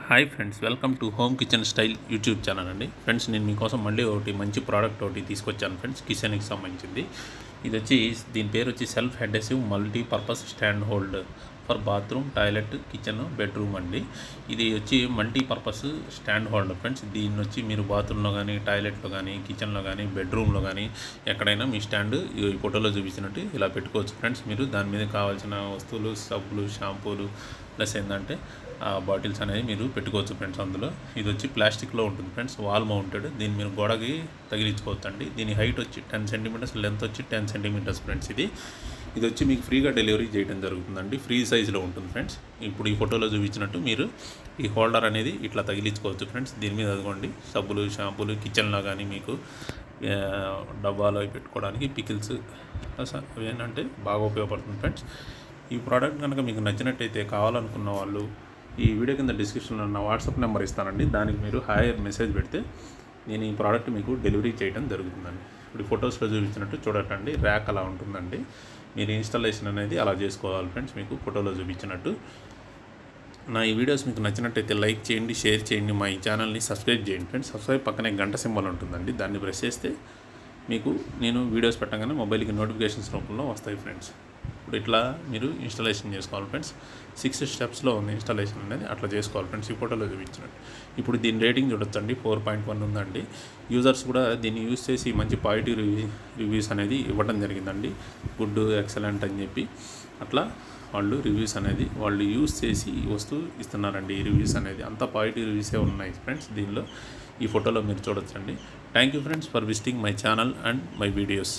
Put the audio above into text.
Hi friends, welcome to home kitchen style YouTube channel అండి. Friends, నేను మీకోసం మళ్ళీ ఒకటి మంచి ప్రోడక్ట్ ఒకటి తీసుకొచ్చాను ఫ్రెండ్స్. కిచెన్కి సంబంధించింది. ఇది వచ్చి దీని పేరు వచ్చి self adhesive multipurpose stand hold for bathroom, toilet, kitchen, bedroom అండి. ఇది వచ్చి మల్టీపర్పస్ స్టాండ్ హోల్డ్ ఫ్రెండ్స్. దీన్ని వచ్చి మీరు బాత్రూంలో కానీ, టాయిలెట్లో కానీ, కిచెన్లో కానీ, బెడ్రూమ్లో కానీ ఎక్కడైనా మీ స్టాండ్ ఈ ఫోటోలో చూపించినట్టు ఇలా పెట్టుకోవచ్చు ఫ్రెండ్స్. మీరు దాని మీద కావాల్సిన వస్తువులు, సబ్బులు, షాంపూలు ప్లస్ ఏంటంటే బాటిల్స్ అనేది మీరు పెట్టుకోవచ్చు ఫ్రెండ్స్. అందులో ఇది వచ్చి ప్లాస్టిక్లో ఉంటుంది ఫ్రెండ్స్, వాల్ మౌంటెడ్. దీన్ని మీరు గోడకి తగిలించుకోవచ్చు అండి. దీని హైట్ వచ్చి 10 సెంటీమీటర్స్, లెంత్ వచ్చి 10 సెంటీమీటర్స్ ఫ్రెండ్స్. ఇది వచ్చి మీకు ఫ్రీగా డెలివరీ చేయడం జరుగుతుందండి. ఫ్రీ సైజులో ఉంటుంది ఫ్రెండ్స్. ఇప్పుడు ఈ ఫోటోలో చూపించినట్టు మీరు ఈ హోల్డర్ అనేది ఇట్లా తగిలించుకోవచ్చు ఫ్రెండ్స్. దీని మీద అదిగోండి సబ్బులు, షాంపూలు, కిచెన్లో కానీ మీకు డబ్బాలో పెట్టుకోవడానికి పికిల్స్ ఏంటంటే బాగా ఉపయోగపడుతుంది ఫ్రెండ్స్. ఈ ప్రోడక్ట్ కనుక మీకు నచ్చినట్టయితే కావాలనుకున్న వాళ్ళు ఈ వీడియో కింద డిస్క్రిప్షన్లో నా వాట్సాప్ నెంబర్ ఇస్తానండి. దానికి మీరు హాయ్ మెసేజ్ పెడితే నేను ఈ ప్రోడక్ట్ మీకు డెలివరీ చేయడం జరుగుతుందండి. ఇప్పుడు ఫొటోస్లో చూపించినట్టు చూడటండి, ర్యాక్ అలా ఉంటుందండి. మీరు ఇన్స్టాలేషన్ అనేది అలా చేసుకోవాలి ఫ్రెండ్స్, మీకు ఫోటోలో చూపించినట్టు. నా ఈ వీడియోస్ మీకు నచ్చినట్టయితే లైక్ చేయండి, షేర్ చేయండి, మా ఈ ఛానల్ని సబ్స్క్రైబ్ చేయండి ఫ్రెండ్స్. సబ్స్క్రైబ్ పక్కనే గంట సింబల్ ఉంటుందండి, దాన్ని ప్రెస్ చేస్తే మీకు నేను వీడియోస్ పెట్టగానే మొబైల్కి నోటిఫికేషన్స్ రూపంలో వస్తాయి ఫ్రెండ్స్. ఇప్పుడు ఇట్లా మీరు ఇన్స్టాలేషన్ చేసుకోవాలి ఫ్రెండ్స్. 6 స్టెప్స్లో ఉంది ఇన్స్టాలేషన్ అనేది, అట్లా చేసుకోవాలి ఫ్రెండ్స్ ఈ ఫోటోలో చూపించినట్టు. ఇప్పుడు దీని రేటింగ్ చూడొచ్చండి, 4.1 ఉందండి. యూజర్స్ కూడా దీన్ని యూజ్ చేసి మంచి పాజిటివ్ రివ్యూస్ అనేది ఇవ్వడం జరిగిందండి. గుడ్, ఎక్సలెంట్ అని చెప్పి అట్లా వాళ్ళు రివ్యూస్ అనేది వాళ్ళు యూజ్ చేసి ఈ వస్తువు ఇస్తున్నారండి. ఈ రివ్యూస్ అనేది అంతా పాజిటివ్ రివ్యూసే ఉన్నాయి ఫ్రెండ్స్. దీనిలో ఈ ఫోటోలో మీరు చూడొచ్చండి. Thank you friends for visiting my channel and my videos.